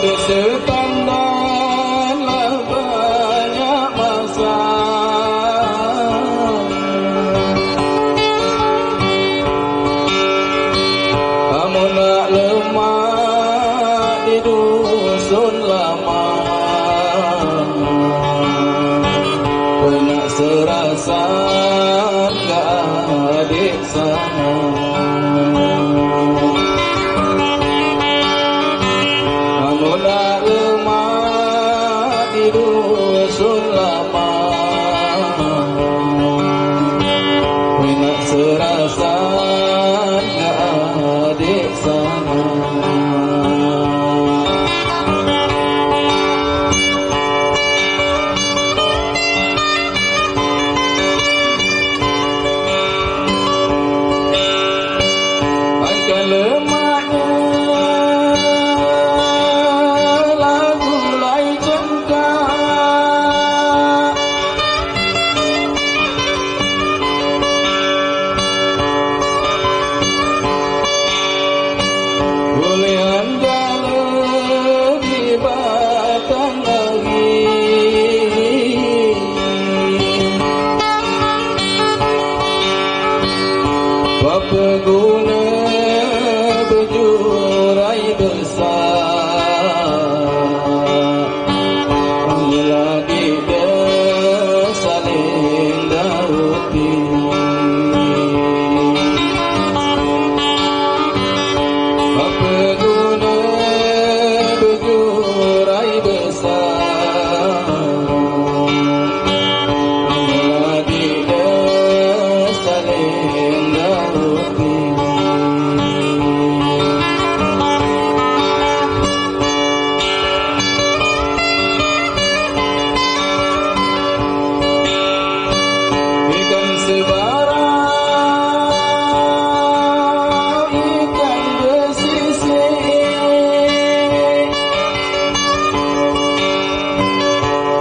Ada setandanlah banyak masa, kamu nak lemah di dusun lama, pernah serasa gak adik sana. Kamu nak lemah di dusun lama, pernah serasa gak adik sana. Angkat lemahnya lagu lai cengkak, boleh anda lebih batang lagi. Apa guna berjurai besar bila kita saling dauti. Apa guna berjurai besar bila kita saling dauti. Ikan sebarang, ikan bersisik,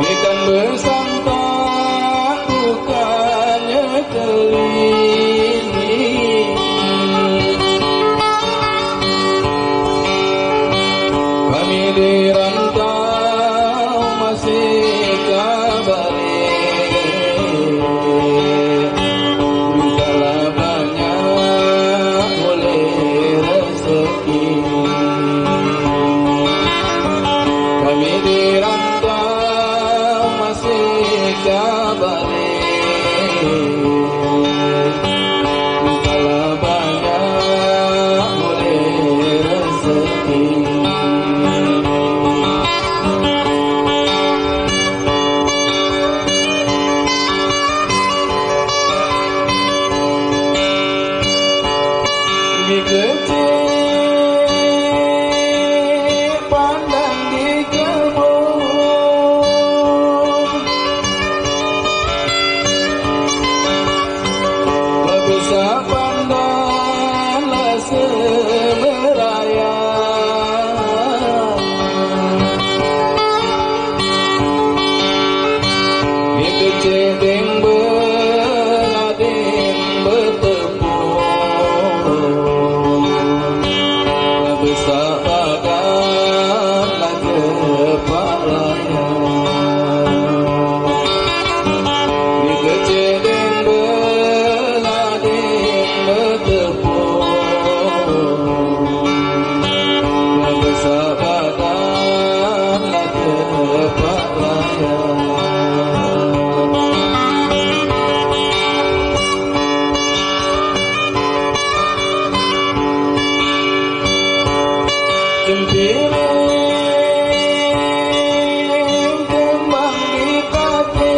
ikan bersantak bukannya keling. Kami di rantau masih kabari, mintalah banyak boleh rezeki. Kami di rantau masih kabari, mintalah banyak boleh rezeki. Di kecil pandang di kebun, besar pandanglah semeraya. Di kecil ding belading bertepung, besar baganlah kepalanya. Di kecil ding belading bertepung, besar baganlah kepalanya. Cempiring kembang di kaki,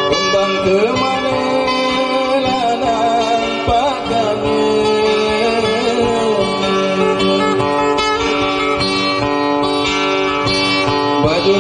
kembang kemana lah nampak kami. Baju